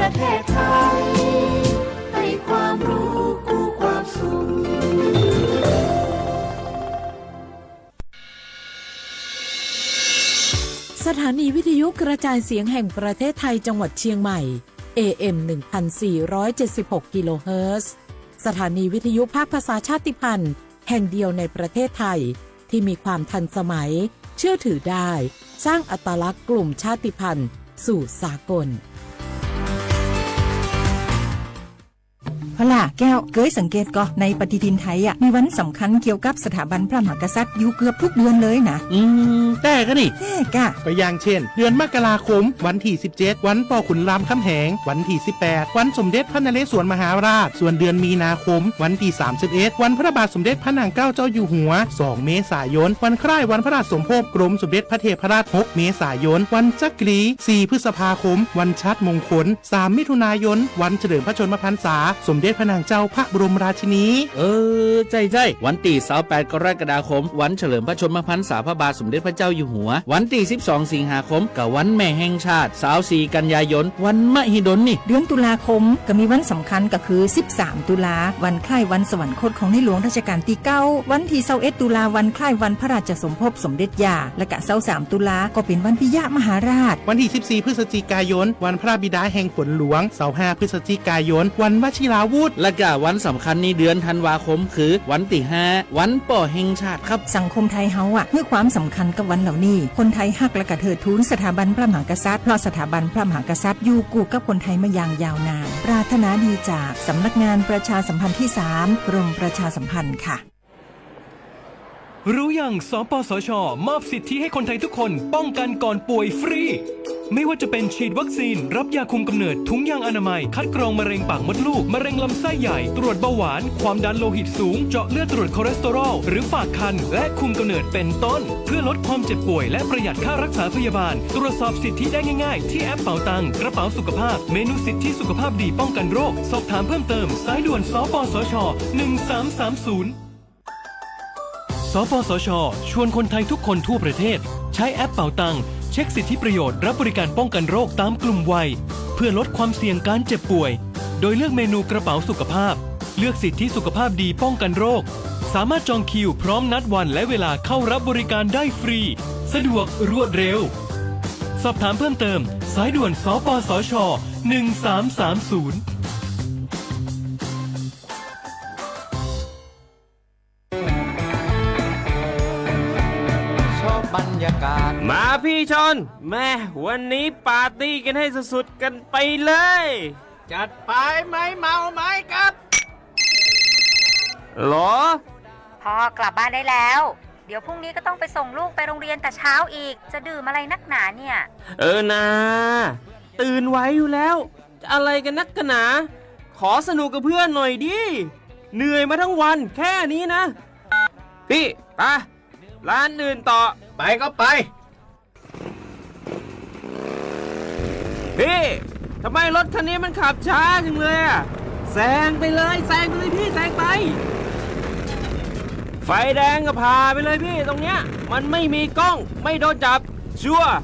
ประเทศไทยให้ความรู้คู่ความสุขสถานีวิทยุกระจายเสียงแห่งประเทศไทยจังหวัดเชียงใหม่ AM 1476 กิโลเฮิรตซ์สถานีวิทยุภาคภาษาชาติพันธุ์แห่งเดียวในประเทศไทยที่มีความทันสมัยเชื่อถือได้สร้างอัตลักษณ์กลุ่มชาติพันธุ์สู่สากลพล่ะแก้วเคยสังเกตก็ในปฏิทินไทยมีวันสำคัญเกี่ยวกับสถาบันพระมหากษัตริย์อยู่เกือบทุกเดือนเลยนะแต่ก็นี่แต่กะไปอย่างเช่นเดือนมกราคมวันที่17วันป่อขุนรามคำแหงวันที่18วันสมเด็จพระนเรศวรมหาราชส่วนเดือนมีนาคมวันที่31วันพระบาทสมเด็จพระนางเกล้าเจ้าอยู่หัว2เมษายนวันคล้ายวันพระราชสมภพกรมสมเด็จพระเทพราช6เมษายนวันจักรี4พฤษภาคมวันชัดมงคล3มิถุนายนวันเฉลิมพระชนมพรรษาสมเด็จพระนางเจ้าพระบรมราชินีใจวันที่28กรกฎาคมวันเฉลิมพระชนมพรรษาพระบาทสมเด็จพระเจ้าอยู่หัววันที่12สิงหาคมกับวันแม่แห่งชาติ24กันยายนวันมหิดลนี่เดือนตุลาคมก็มีวันสำคัญก็คือ13ตุลาวันคล้ายวันสวรรคตของในหลวงรัชกาลที่9วันที่21ตุลาวันคล้ายวันพระราชสมภพสมเด็จย่าและก็23ตุลาก็เป็นวันพิยะมหาราชวันที่14พฤศจิกายนวันพระบิดาแห่งฝนหลวง25พฤศจิกายนวันวชิราวุธและก็วันสำคัญในเดือนธันวาคมคือวันที่5วันป่อแห่งชาติครับสังคมไทยเฮาให้ความสำคัญกับวันเหล่านี้คนไทยฮักและก็เทิดทูนสถาบันพระมหากษัตริย์เพราะสถาบันพระมหากษัตริย์อยู่คู่กับคนไทยมาอย่างยาวนานปรารถนาดีจากสำนักงานประชาสัมพันธ์ที่3กรมประชาสัมพันธ์ค่ะรู้ยังสปสช.มอบสิทธิให้คนไทยทุกคนป้องกันก่อนป่วยฟรีไม่ว่าจะเป็นฉีดวัคซีนรับยาคุมกำเนิดถุงยางอนามัยคัดกรองมะเร็งปากมดลูกมะเร็งลำไส้ใหญ่ตรวจเบาหวานความดันโลหิตสูงเจาะเลือดตรวจคอเลสเตอรอลหรือฝากครรภ์และคุมกำเนิดเป็นต้นเพื่อลดความเจ็บป่วยและประหยัดค่ารักษาพยาบาลตรวจสอบสิทธิได้ง่ายๆที่แอปเป๋าตังกระเป๋าสุขภาพเมนูสิทธิสุขภาพดีป้องกันโรคสอบถามเพิ่มเติมสายด่วนสปสช1330สปสช.ชวนคนไทยทุกคนทั่วประเทศใช้แอปเป๋าตังเช็คสิทธิประโยชน์รับบริการป้องกันโรคตามกลุ่มวัยเพื่อลดความเสี่ยงการเจ็บป่วยโดยเลือกเมนูกระเป๋าสุขภาพเลือกสิทธิสุขภาพดีป้องกันโรคสามารถจองคิวพร้อมนัดวันและเวลาเข้ารับบริการได้ฟรีสะดวกรวดเร็วสอบถามเพิ่มเติมสายด่วนสปสช1330มาพี่ชนแม่วันนี้ปาร์ตี้กันให้สุดๆกันไปเลยจัดไปไหมเมาไหมครับหรอพ่อกลับบ้านได้แล้วเดี๋ยวพรุ่งนี้ก็ต้องไปส่งลูกไปโรงเรียนแต่เช้าอีกจะดื่มอะไรนักหนาเนี่ยนะตื่นไว้อยู่แล้วจะอะไรกันนักกันหนาขอสนุกกับเพื่อนหน่อยดิเหนื่อยมาทั้งวันแค่นี้นะพี่ไปร้านอื่นต่อไปก็ไปพี่ทำไมรถคันนี้มันขับช้าจังเลยแซงไปเลยพี่แซงไปไฟแดงก็พาไปเลยพี่ตรงเนี้ยมันไม่มีกล้องไม่โดนจับชัวร์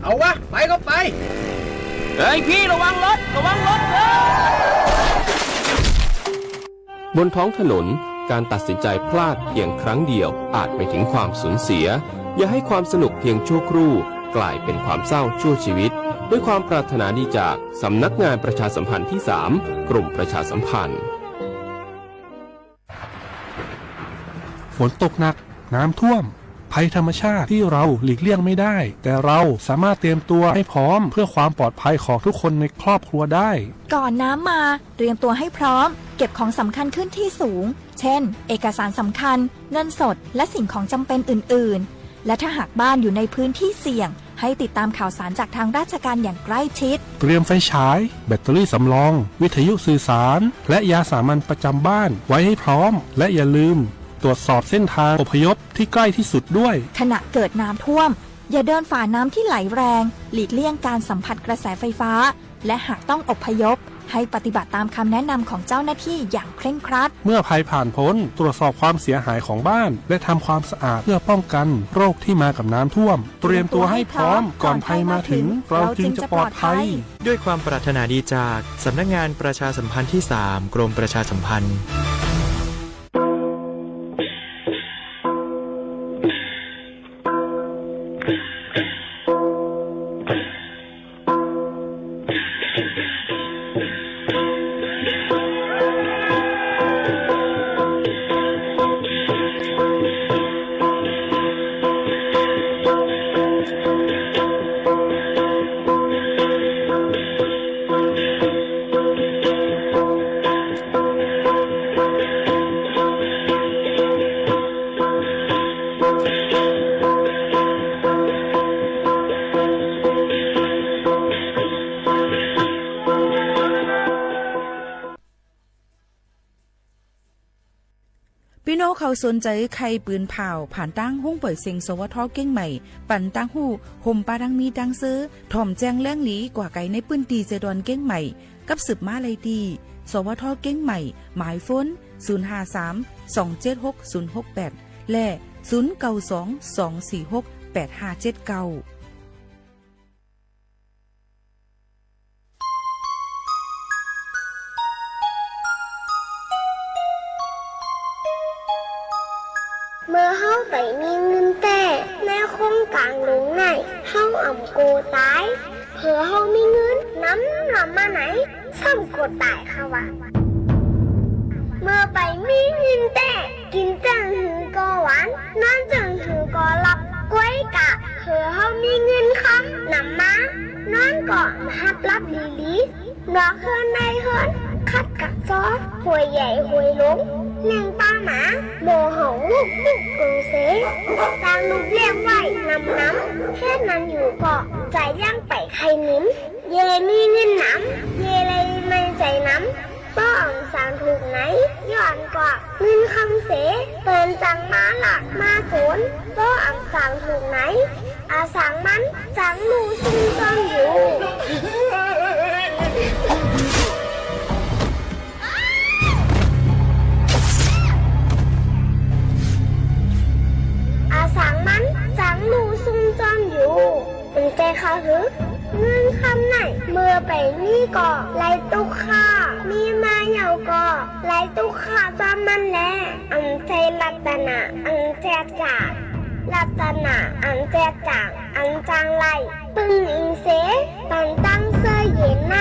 เอาวะไปก็ไปเฮ้ยพี่ระวังรถบนท้องถนนการตัดสินใจพลาดเพียงครั้งเดียวอาจไปถึงความสูญเสียอย่าให้ความสนุกเพียงชั่วครู่กลายเป็นความเศร้าชั่วชีวิตด้วยความปรารถนาดีจากสำนักงานประชาสัมพันธ์ที่3กรมประชาสัมพันธ์ฝนตกหนักน้ำท่วมภัยธรรมชาติที่เราหลีกเลี่ยงไม่ได้แต่เราสามารถเตรียมตัวให้พร้อมเพื่อความปลอดภัยของทุกคนในครอบครัวได้ก่อนน้ำมาเตรียมตัวให้พร้อมเก็บของสำคัญขึ้นที่สูงเช่นเอกสารสำคัญเงินสดและสิ่งของจำเป็นอื่นๆและถ้าหากบ้านอยู่ในพื้นที่เสี่ยงให้ติดตามข่าวสารจากทางราชการอย่างใกล้ชิดเตรียมไฟฉายแบตเตอรี่สำรองวิทยุสื่อสารและยาสามัญประจำบ้านไว้ให้พร้อมและอย่าลืมตรวจสอบเส้นทางอพยพที่ใกล้ที่สุดด้วยขณะเกิดน้ำท่วมอย่าเดินฝ่าน้ำที่ไหลแรงหลีกเลี่ยงการสัมผัสกระแสไฟฟ้า และหากต้องอพยพให้ปฏิบัติตามคำแนะนำของเจ้าหน้าที่อย่างเคร่งครัดเมื่อภัยผ่านพ้นตรวจสอบความเสียหายของบ้านและทำความสะอาดเพื่อป้องกันโรคที่มากับน้ำท่วมเตรียมตัวให้พร้อมก่อนภัยมาถึงเราจึงจะปลอดภัยด้วยความปรารถนาดีจากสำนักงานประชาสัมพันธ์ที่ 3 กรมประชาสัมพันธ์พี่น้องเขาสนใจใครปืนเผาผ่านตั้งห้องเปิดเสียงสวทเก้งใหม่ปั่นตั้งหูห่มปาดังมีดังซื้อถ่อมแจ้งแล้งหลีกว่าไก่ในปืนตีเจดอนเก้งใหม่กับสืบมาเลยดีสวทเก้งใหม่หมายฟ้น053-276-068และ092-246-8579เมื่อเฮาไปมีเงินแต่ในโครงการลงไหนเฮาอ่ำโกตายเผื่อเฮามีเงินน้ำลำมาไหนซ้ำโกตายค่ะวะเมื่อไปมีเงินแต่กินจังหือก็หวานนอนจังหือก็หลับกล้วยกะเผื่อเฮามีเงินค่ะน้ำมานอนก่อนฮับรับลีลีนอกเฮือนในเฮือนคัดกับซอสหวยใหญ่หวยลงเลี้ยงปลาหมาโมหงลูกลูกกงเสจางลูกเลี้ยงไว้น้ำแค่นั้นอยู่ก็ใจย่างไปใครนิ้มเยมีเงินน้ำเยเลยไม่ใจน้ำป้องสารถูกไหนย้อนกว่าเงินคำเสเตือนจังมาหลักมาโขนป้องสารถูกไหนอาสังมันจังลูซุ่มซ่อนอยู่อาสังมันจังลูซุ่มซ่อนอยู่เป็นใจเขาหรือเงินคำไหนเมื่อไปนี่ก่อไล่ตุกข้ามีมาเหยาก่อไล่ตุกข้าจอมมันแลอันใจรัตนาอันแจกจ่ารัตนาอันแจกจ่างอันจางไล่ปึงอิงเสปันตั้งเสื้อเย็นใน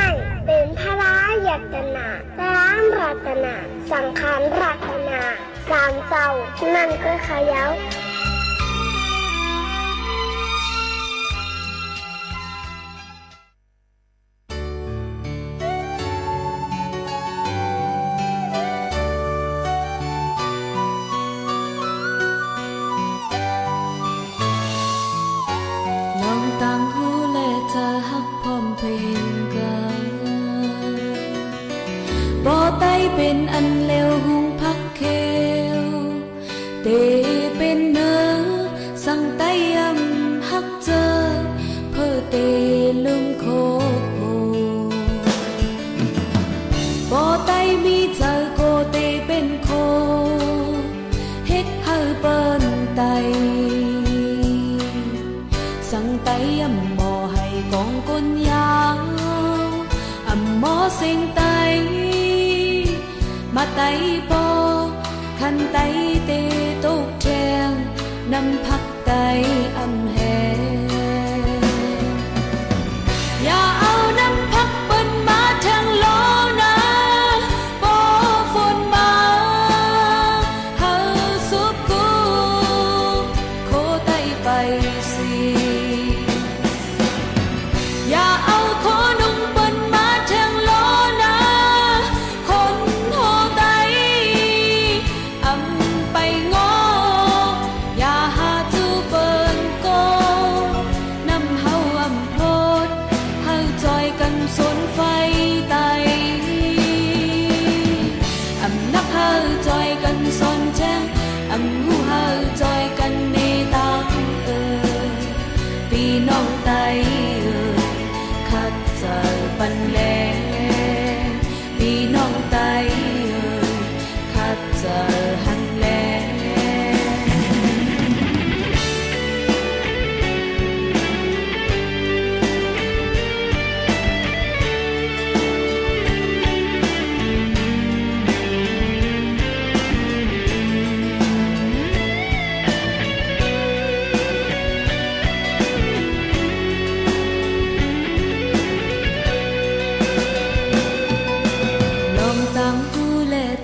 เป็นพระรายัตนาร้านรัตนาสังขารรัตนาสามเจ้านั่นก็ขยาวเป็นอันเลวหุงพักเควเตเป็นเนื้อสั่งไตยำฮักเจอเพื่อเตลืมโคโคบ่ไตมีเจอโกเตเป็นโคเฮ็ดให้เปิ้นไตสั่งไตยำหมอให้กองก้นยาวอำหมอเสียงไตมาไตปอคันไตเตตกแจงนำพักไตอำแหอย่าเอาน้ำพักเปิ้นมาทางโลนะปอฝนมาเฮาสุบกูโคไตไปสิอย่าเอาโคนุ่งเปิ้นมาทางโลนะสนไฟไตอำนักเฮาจอยกันสนแจ้งอำหูเฮาจอยกันในตังพี่น้องไตคัดใจ ปันแลพี่น้องไตคัดเจอหันแล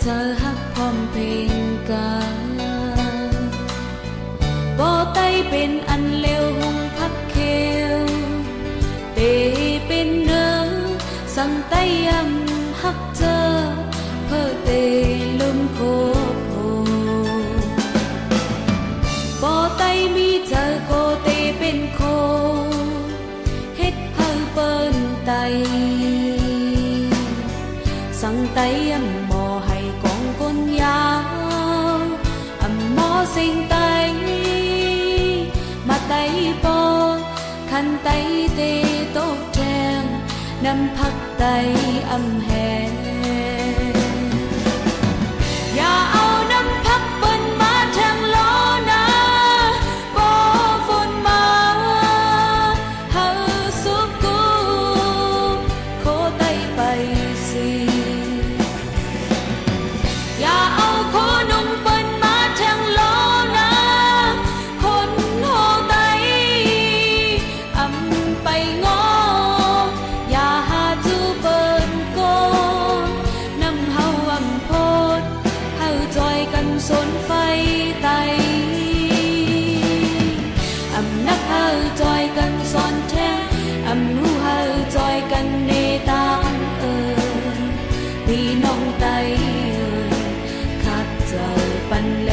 เธอฮักพร้อมเพลงกาบ่ไตเป็นอันเลวหงพักเควเตเป็นเนื้อสั่งไตยำฮักเจอเพื่อเตลืมโคโพบ่ไตมีเธอโกเตเป็นโคเฮ็ดเพื่อเปิ้นไตสั่งไตยำคนยาวอำหมอสิงไตมาไตปอคันไตเตโตกแจงนำพักไตอำแหอย่าเอาน้ำพักเปิ้นมาทางล้อนะบ่ฝนมาเฮาสุกกูโคไตไปสิอย่าเอาโคนุ่มเปิ้นมาทางล้อนะคนโหไตอำไปงออย่าหาจูเปิ้นโกนำเฮาอำโพดเฮาจอยกันสนไฟไตอำนักเฮาจอยกันสอนแท้อำหูเฮาจอยกันเนตามพี่น้องไตเจอปันแล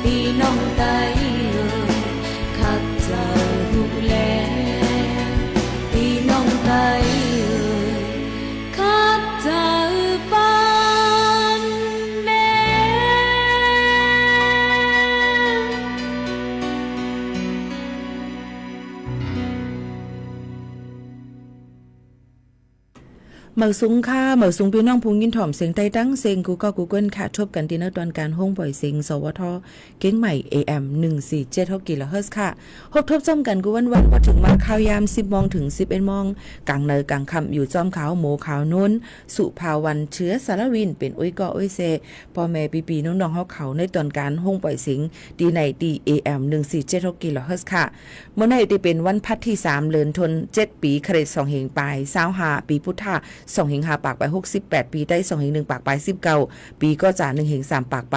พี่น้องไตคัดเจอหูแลพี่น้องไตคัดเจอปันแล เหมือสูงค่ะเหมือสูงพี่น้องพุงยินถ่อมเสียงไต้ตั้งเสียงกูก็กูเกิลค่ะชบกันที่นักตอนการห้องปล่อยเสียงสวทเก่งใหม่ AM 147 กิโลเฮิรตซ์ค่ะฮบทบจอมกันกูวันพอถึงมาข่าวยาม10 โมงถึง 11 โมงกลางเนยกลางค่ำอยู่จอมขาวหมูขาวนุ่นสุภาวันเชื้อสารวินเป็นอุ้ยก็อุ้ยเซพ่อแม่ปีๆน้องๆเฮาเขาในตอนการห้องปล่อยเสียงดีในดี AM 147 กิโลเฮิรตซ์ค่ะเมื่อในที่เป็นวันพัดที่3เดือนธันวาคม7ปีคริสต์2เฮงปลาย25ปีพุทธะ2เฮง5ปากไป68ปีได้2เฮง1ปากไป19ปีก็จ่า1เฮง3ปากไป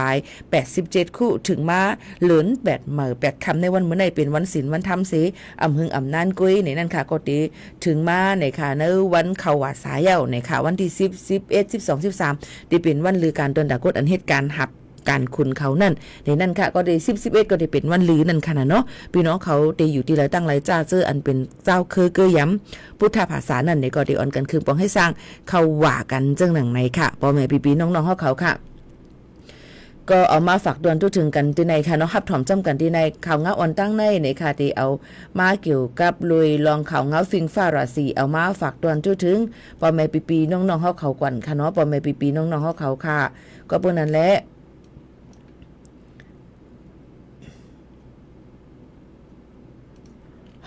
87คู่ถึงมาเหลิน8เหม่อ8คำในวันเมื่อในเป็นวันศีลวันธรรมเสอำหึงอำนานกุ้ยในนั่นค่ะก็ตีถึงมาในค่ะในวันเขาว่าสายเย้าในค่ะวันที่10 11 12 13ที่เป็นวันลือการตนดากดอันเหตุการณ์หับการคุณเขานั่นในนั่นค่ะก็ได้10 11ก็ได้เป็นวันลือนั่นค่ะเนาะพี่น้องเขาได้อยู่ที่ไรตั้งไรจ้าเจออันเป็นเจ้าเคยเกยย้ำพุทธภาษานั่นในก็ได้อ่อนกันคือปองให้สร้างเขาว่ากันจังหนังในค่ะพ่อแม่พี่ๆน้องๆเขาค่ะก็เอามาฝากดวนทุกถึงกันที่ในค่ะเนาะฮับถอมจำกันที่ในข่าวเงาอ่อนตั้งในค่ะที่เอามาเกี่ยวกับลุยลองข่าวเงาฟิงฟ้าราศีเอามาฝากดวนทุกถึงพ่อแม่พี่ๆน้องๆเขาก่อนค่ะเนาะพ่อแม่พี่ๆน้องๆเขาค่ะก็เพิ่นนั่นแหละ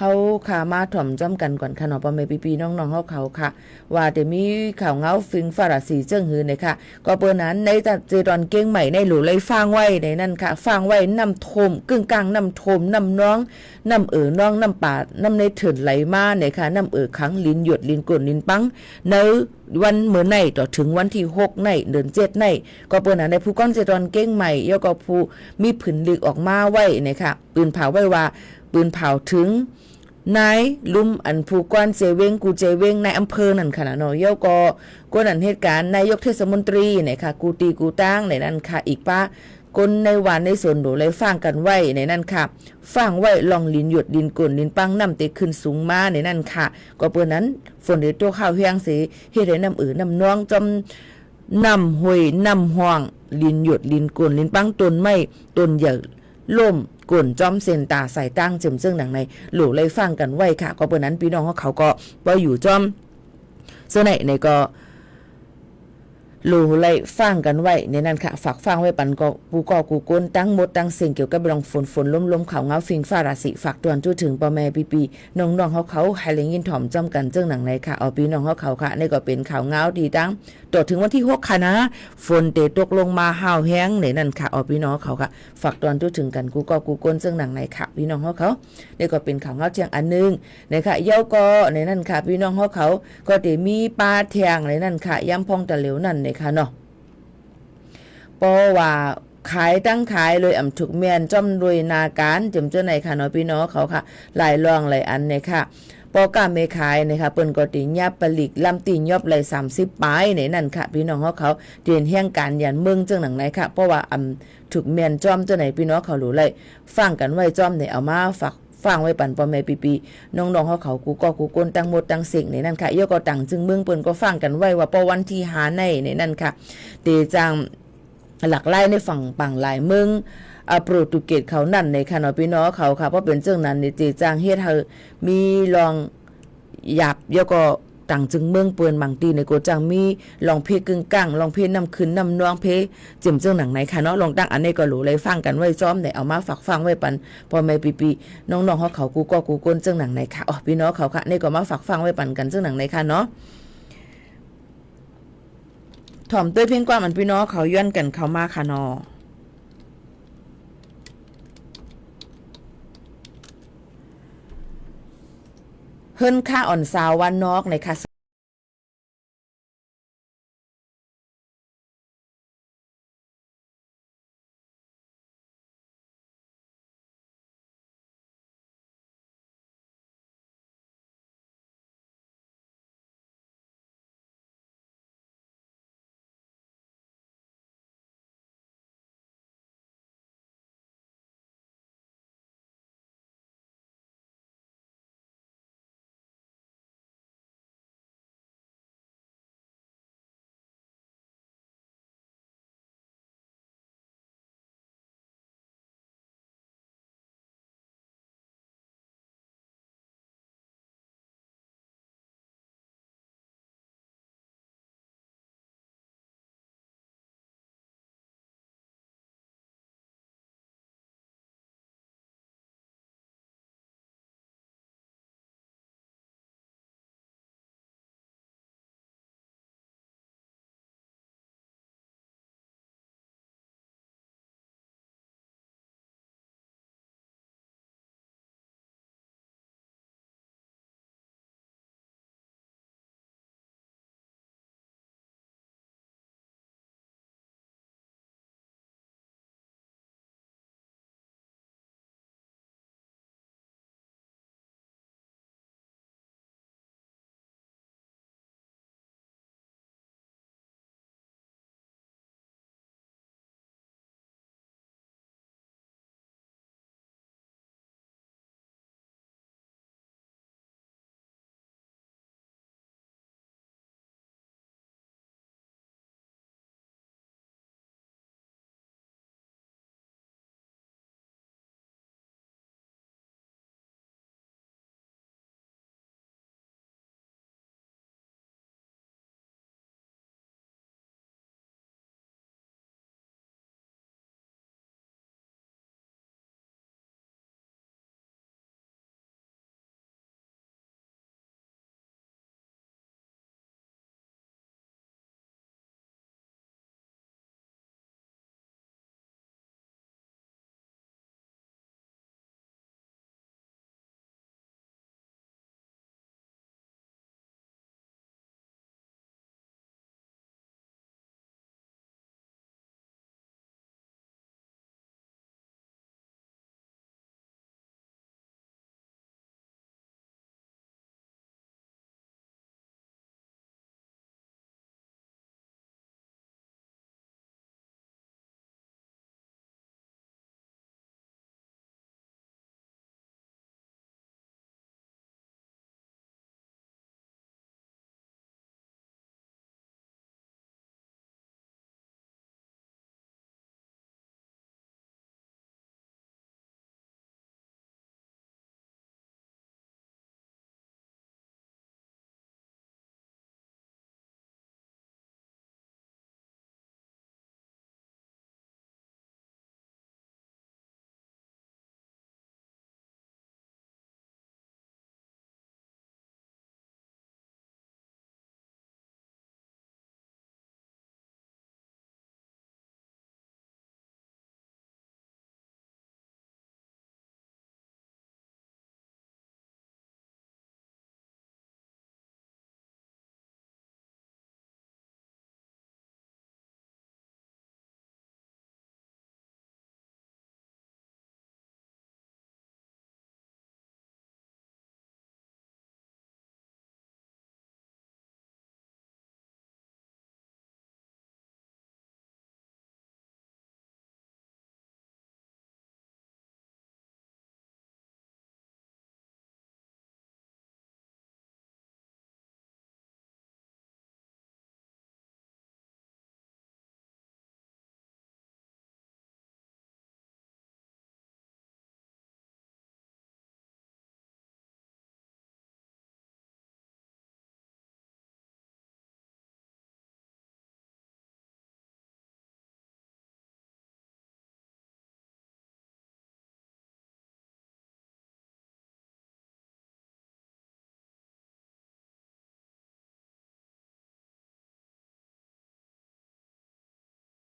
เฮาค่ะมาถ่อมจ้ำกันก่อนค่ะเนาะพ่อแม่พี่ๆน้องๆเขาค่ะว่าจะมีข่าวเงาฟิงฟ้าราศีเจิ้งหือเนี่ยค่ะก็เปิ้นนั้นในเจตอนเก่งใหม่ในหลูเลยฟังไว้ในนั่นค่ะฟังไว้น้ำทมกึ่งกลางน้ำทมน้ำน้องน้ำน้องน้ำป่าน้ำในเถินไหลมาเนี่ยค่ะน้ำขังลิ้นหยดลิ้นกลนลิ้นปังในวันเมื่อในต่อถึงวันที่6ในเดือน7ในก็เปิ้นนั้นในผู้ก้อนเจตอนเก่งใหม่ยก็ผู้มีผืนลึกออกมาไว้เนี่ยค่ะปืนเผาไว้ว่าปืนเผาถึงนายลุมอันผู้กวนเจเวงกูเจเวงในอำเภอนั่นค่ะเนาะย่อก็กวนอันเหตุการณ์นายกเทศมนตรีเนี่ยค่ะกูตีกูตั้งในนั้นค่ะอีกป้าคนในวันในส่วนโดเลยฟังกันไว้ในนั้นค่ะฟังไว้ลองลิ้นหยดลิ้นกลนลิ้นปังน้ำเตขึ้นสูงมาในนั้นค่ะก็เปิ้นนั้นฝนเดตัวข้าวเฮียงสิเฮ็ดให้น้ำน้ำน้องจอมน้ำห้วยน้ำห้องลิ้นหยดลิ้นกลนลิ้นปังต้นไม้ต้นใหญ่ ล่มก่นจ้อมเซนตาใส่ตั้งจึมซึ่งหนังในหลู่เลยฟังกันไว้ค่ะก็เปิดนั้นพี่น้องเขาก็บ่อยู่จ้อมเสื้อในก็รู้เลยฟังกันไว้ในนั้นค่ะฝากฟังไว้ปันก็ปูกอกูก้นตั้งหมดตั้งสิ่งเกี่ยวกับลองฝนล้มๆเขาเงาฟิงฟ้าราศีฝากตวนจู้ถึงปอแม่ปีน้องๆเขาไฮเลงยินถ่อมจำกันเจ้าหนังในค่ะเอาพี่น้องเขาค่ะนี่ก็เป็นข่าวเงาดีตั้งต่อถึงวันที่6ค่ะนะฝนเตตกลงมาห่าวแห้งในนั้นค่ะเอาพี่น้องเขาค่ะฝากตวนจู้ถึงกันกูกอกูก้นเจ้าหนังในค่ะพี่น้องเขานี่ก็เป็นข่าวเงาเชียงอันนึงในค่ะเย้าก็ในนั้นค่ะพี่น้องเขาก็ได้มีปลาแทงในนั้นค่ะย้ำพองตะเหลวนั่นในค่ะเนาะเพราะว่าขายตั้งขายเลยถูกเมียนจ้อมรวยนาการจำเจ้าไหนค่ะเนาะพี่น้องเขาค่ะหลายรองหลายอันเนี่ยค่ะปอกาเมขายนะคะเปิ้นก็ติยับปลิกลำตีนยอบเลย30ปลายในนั่นค่ะพี่น้องเขาเรียนแห่งการยันเมืองจังหนังไหนค่ะเพราะว่าถูกเมียนจ้อมเจ้าไหนพี่น้องเขารู้เลยฟังกันไว้จ้อมเนี่ยเอามาฝากฟังไว้ปั่นปอแม่ปีน้องๆเขากูก็กูก้นตั้งหมดตั้งสิ่งในนั่นค่ะเยอะก็ตั้งจึงเมืองเปิ้นก็ฟังกันไว้ว่าปอวันที่หาในนั่นค่ะเตจังหลักไล่ในฝั่งปังหลายเมืองโปรตุเกสเขานั่นในค่ะเนาะพี่น้องเขาค่ะเพราะเป็นเจ้านั้นในเจจางเฮ็ดให้มีลองหยับเยอะก็ต่างจึงเมืองเปิ้นบางทีในโกจังมีลองเพกึ่งกลางลองเพนำขึ้นนำนองเพจิมเจ้าหนังไหนค่ะเนาะลองตั้งอันนี้ก็รู้เลยฟังกันไว้จ้อมได้เอามาฝากฟังไว้ปันพอแม่ปีน้องๆเขากูก็กูก้นเจ้าหนังไหนค่ะอ๋อพี่น้องเขาค่ะนี่ก็มาฝากฟังไว้ปันกันเจ้าหนังไหนค่ะเนาะถ่อมด้วยเพียงกว่ามันพี่น้องเขาย้อนกันเขามาค่ะนอเฮิรนค่าอ่อนสาววันนอกในค่ะ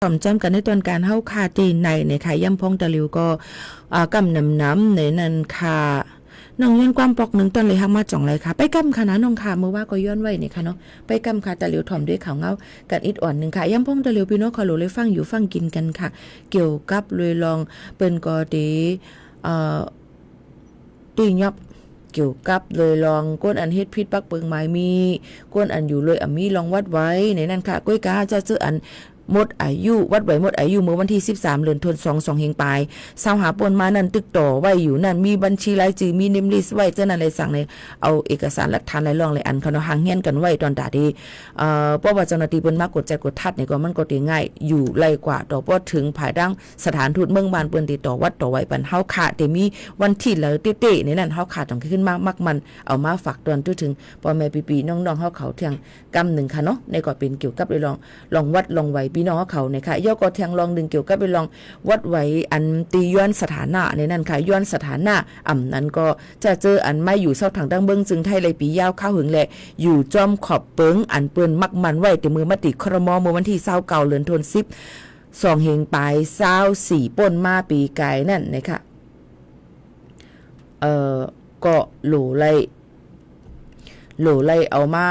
ต่อมจำกันในตอนการเฮาคาตีในค่ะย่ำพงตะลิวก็กำน้ำในนั้นค่ะน้องย้อนความปอกหนึ่งตอนเลยหักมาจ่องเลยค่ะไปกำค่ะนะน้องค่ะเมื่อว่าก็ย้อนไว้นี่ค่ะเนาะไปกำค่ะตะลิวถ่อมด้วยข่าวเงากันอิดอ่อนหนึ่งค่ะย่ำพงตะลิวพี่น้องขอหลูเลยฟังอยู่ฟังกินกันค่ะเกี่ยวกับเลยลองเปิ้นก็ดีตียอบเกี่ยวกับเลยลองก้นอันเฮ็ดพิษปักเปิงไม้มีก้นอันอยู่เลยมีลองวัดไว้ในนั้นค่ะก้อยกาจะซื้ออันหมดอายุวัดไว้หมดอายุเมื่อวันที่13เดือนธันวาคม2เฮงปลายสาวหาปนมานั่นตึกต่อไว้อยู่นั่นมีบัญชีรายชื่อมีเนมลิสต์ไว้เจ้านั่นเลยสั่งเลยเอาเอกสารหลักฐานหลายรองหลายอันเขาเนาะหางเฮียนกันไว้ตอนตาดีเพราะว่าเจ้าหน้าที่เปิ้นมากดใจกดทัดนี่ก็มันก็ได้ง่ายอยู่ไล่กว่าต่อพอถึงภายดังสถานทูตเมืองบ้านเปิ้นติดต่อวัดต่อไว้ปันเฮาขาดแต่มีวันที่แล้วเต้ๆในนั้นเฮาขาดต้องขึ้นมากมันเอามาฝากตอนถึงพ่อแม่ปีๆน้องๆเฮาเขาเที่ยงกำหนึ่งค่ะเนาะในก็เป็นเกี่ยวกับลองวัดลองไว้พี่น้องเฮาเขาเนี่ยย่อก็แทงลองดึงเกี่ยวกับไปลองวัดไว้อันตีย้อนสถานะในนั้นค่ะย้อนสถานะนั้นก็จะเจออันไม่อยู่เศร้าถังดังเบิ้งจึงไทยเลยปียาวข้าวหึงแหละอยู่จอมขอบเปิงอันเปิ้นมักมันไว้แต่มือมติครมเมื่อวันที่29เดือนธันวาคม2เฮงปลาย24ป่นมาปีไก่นั่นนะคะก็โหลไล่เอามา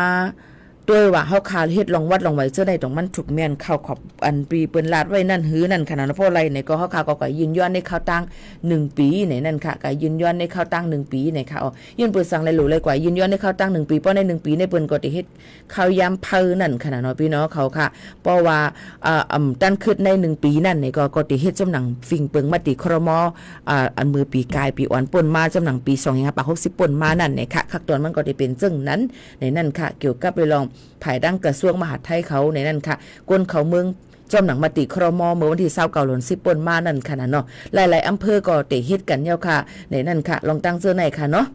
ด้วยว่าเฮาคาเฮ็ดลองวัดลองไว้เจ้าได้ตรงมันถูกแม่นเข้าขอบอันปีเปิ้นลาดไว้นั่นหือนั่นขนาดนั้นเพราะอะไรเนี่ยก็เฮาคาก็ยืนย้อนในข้าวตัง1ปีในนั่นค่ะก็ยืนย้อนในข้าวตัง1ปีในค่ะยืนเปิดสั่งเลยหลูเลยกว่ายืนย้อนในข้าวตัง1ปีเพราะใน1ปีในเปิ้นก็ได้เฮ็ดข้าวยามเพิ่นนั่นขนาดเนาะพี่น้องเขาค่ะเพราะว่าตั้นขึ้นใน1ปีนั่นนี่ก็ได้เฮ็ดจำหนังฟิงเปิงมติครมอันมือปีกายปีอ่อนป่นมาจำหนังปี2560ป่นมานั่นนี่ค่ะคักตอนมันก็ได้เป็นจึงนั้นในนั่นค่ะเกี่ยวกับไปลองภายดังกระทรวงมหาดไทยเขาในนั้นค่ะก้นเขาเมืองจอมหนังมติครมเมื่อวันที่29เดือน10ป่นมานั่นค่ะเนาะหลายๆอำเภอก็เตะฮิตกันเยาค่ะในนั้นค่ะลองตั้งเสื้อในค่ะเนาะ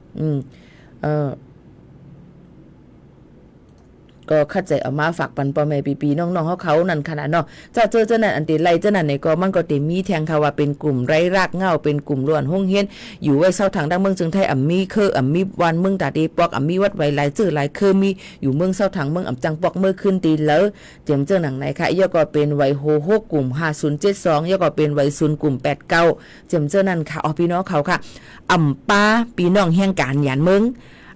ก็เข้าใจเอามาฝากปันพ่อแม่ปีๆน้องๆเขานั่นขนาดเนาะจะเจอเจ้านั่นอันติไล่เจ้านั่นเนี่ยก็มันก็ติมีแทงค่ะว่าเป็นกลุ่มไร้รากเหง้าเป็นกลุ่มล้วนห้องเฮียนอยู่ไว้เศร้าทางดังเมืองจึงไทยมีมีวันเมืองตาดีปอกมีวัดไว้หลายชื่อหลายมีอยู่เมืองเศร้าทางเมืองจังปอกเมื่อขึ้นตีแล้วเตรียมเจ้าหนังไหนค่ะย่อก็เป็นไว้โฮโฮกลุ่ม5072ย่อก็เป็นไว้0กลุ่ม89เตรียมเจ้านั่นค่ะพี่น้องเขาค่ะป้าพี่น้องแห่งการหยานเมือง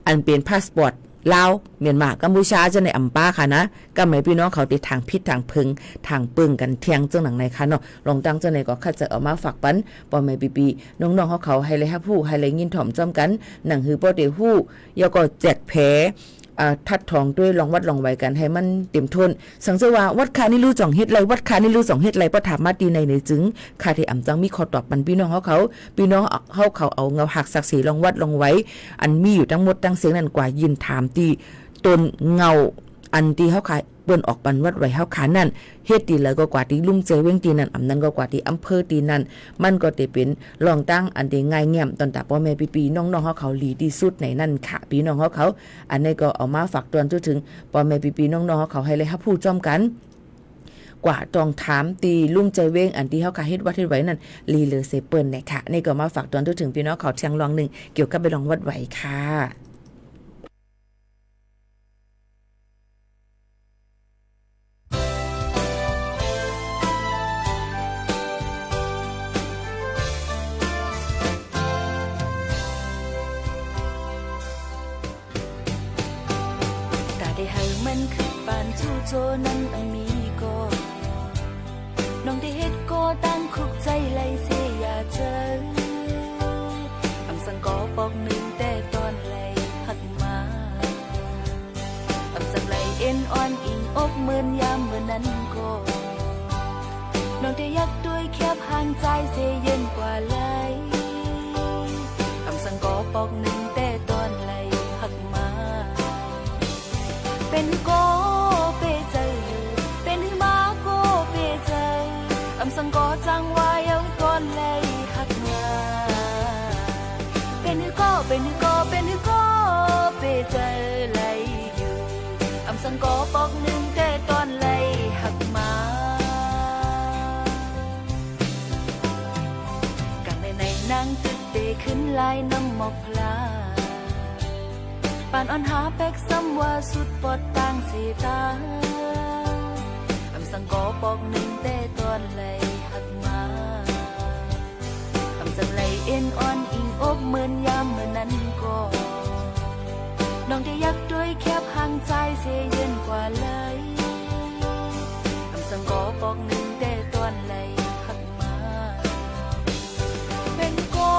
อันเป็นพาสปอร์ตลาวเมียนมากัมพูชาจะในป้าค่ะนะก็หมายพี่น้องเขาติดทางพิษทางพึงทางปึ้งกันเที่ยงเจ้าหนังในค่ะเนาะลองตั้งเจ้าในก็คัดจะเอามาฝากปันปอแม่ปีน้องๆเขาให้เลยฮับผู้ให้เลยยินถ่อมจอมกันหนังหือปอเตฮู้ยก็แจกแผลทัดทองด้วยลองวัดลองไว้กันให้มันเต็มทนสังเกตว่าวัดคานี่รู้จ่องเฮ็ดไรวัดคานี่รู้จ่องเฮ็ดไรพอถามมาตีในจึงคาที่จังมีข้อตอบปันพี่น้องเขาพี่น้องเขาเอาเงาหักศักดิ์ศรีลองวัดลองไว้อันมีอยู่ทั้งหมดทั้งเสียงนั่นกว่ายินถามตีตนเงาอันที่เขาขายเปิ้นออกปันวัดไว้เฮาขานั่นเฮ็ดตีเลยก็กว่าที่ลุ่มเจเว้งตีนั่นนั้นก็กว่าที่อำเภอตีนั่นมันก็ได้เป็นรองตั้งอันที่ง่ายแง่มตอนตาพ่อแม่ปีๆน้องๆเขาหลีที่สุดในนั่นค่ะพี่น้องเขาอันนี้ก็เอามาฝากตอนถึงพ่อแม่ปีๆน้องๆเขาให้เลยฮับผู้จ้อมกันกว่าตองถามตีลุ่มใจเว้งอันที่เขาขายเฮ็ดวัดเฮ็ดไว้นั่นลีเลอเซเปิ้นเนี่ยค่ะนี่ก็มาฝากตอนถึงพี่น้องเขาเชียงรอง1เกี่ยวกับไปลองวัดไว้ค่ะมันคือปานชูโจนั้นมีก็น้องได้เฮ็ดก็ตั้งคุกใจไล่เสียอย่าเจอสังกอปอกหนึ่งแต่ตอนไล่หักมาสังไล่เอ็นอ่อนอิงอกเหมือนยามเมื่อนั้นก็น้องได้ยักด้วยแคบห่างใจเสียเย็นกว่าไล่สังกอปอกหนึ่งแต่ตอนไล่หักมาเป็นก็เปใจเป็นหือมาก็เปใจสังก็จังว่ายังก่อนเลยหักมาเป็นหือก็เป็นหือก็เป็นหือก็เปใจเลยอยู่สังก็ปอกหนึ่งแต่ตอนเลยหักมากันในนั่งตึกเตะขึ้นลายน้ำหมอกพลาปานอ่อนหาแปกซ้ำว่าสุดปอดต่างสีตา สังกอปอกหนึ่งแต่ตอนไหลหักมาคำจังไหลเอ็นอ่อนอิงอกเหมือนยามเมื่อนั้นก็น้องได้ยักด้วยแคบห่างใจเสียเย็นกว่าเลยคำสังกอปอกหนึ่งแต่ตอนไหลหักมาเป็นก็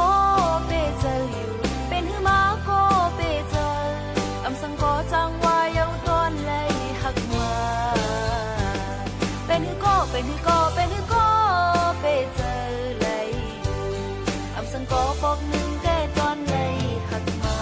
เปเจออยู่เป็นหือมาก็เปเจอคำสังกอจังว่าเยาตอนไหลหักมาเป็นหือก็เป็นหือก็เป็นหือก็เปเจอไหลคำสังกอปอกหนึ่งแต่ตอนไหลหักมา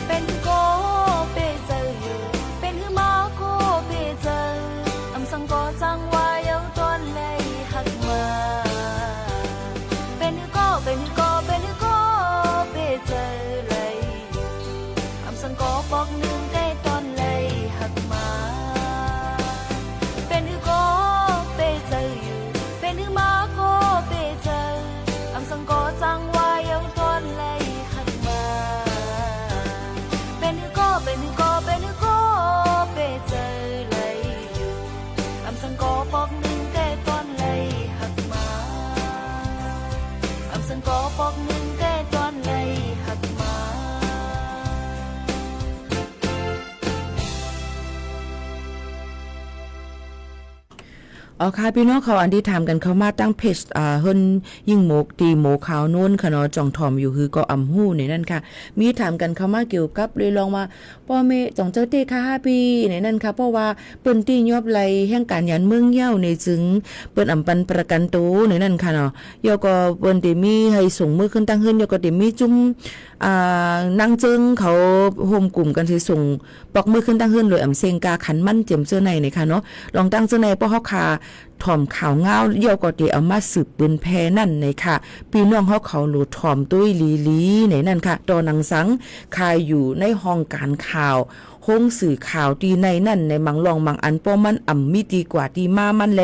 เป็นก็เปเจออยู่เป็นหือมาก็เปเจออำสังก็จังว่าเยาตอนไหลหักมาเป็นหือก็เป็นหือก็เป็นหือก็เปเจอไหลอำสังก็ปอกหนึ่งแต่ตอนไหลหักมาเป็นหือก็เปเจออยู่เป็นหือมาก็เปเจออำสังก็จังว่าเยาตอนไหลหักมาเป็นหือก็เป็นหือก็เป็นหือก็เปเจอไหลอยู่อำสังก็ปอกหนึ่งแต่ตอนไหลหักมาอำสังก็ปอกหนึ่งแต่ตอนไหลหักมา อ๋อค่ะพี่น้องเขาอันที่ถามกันเข้ามาตั้งเพจเฮิรนยิ่งหมกตีหมูขาวนุ่นค่ะเนาะจ่องทอมอยู่คือก็อำหู้ในนั่นค่ะมีถามกันเข้ามาเกี่ยวกับเลยลองมาพ่อแม่จ่องเจ้าเต้ค่ะ5ปีในนั่นค่ะเพราะว่าเปิ้นตียอบไหลแห่งการยันเมืองเย้าในจึงเปิ้นอำปันประกันตัวในนั่นค่ะเนาะยอก็เปิ้นได้มีให้ส่งมือขึ้นตั้งเฮิรนยอก็ได้มีจุ่มนางจึงเขาโฮมกลุ่มกันสิส่งปอกมือขึ้นตั้งเฮิรนเลยอำเซงกาขันมั่นเจียมเจอในนี่ค่ะเนาะลองตั้งเจอในป้อเฮาค่ะถ่อมข่าวเงาเยี่ยวก็ได้เอามาสืบปืนแพนั่นในค่ะพี่น้องเขาหลุดถ่อมตุ้ยลีในนั่นค่ะตอนังสังคายอยู่ในห้องการข่าวห้องสื่อข่าวตีในนั่นในมังลองมังอันป้อมันอ่ำมีดีกว่าตีมามันแล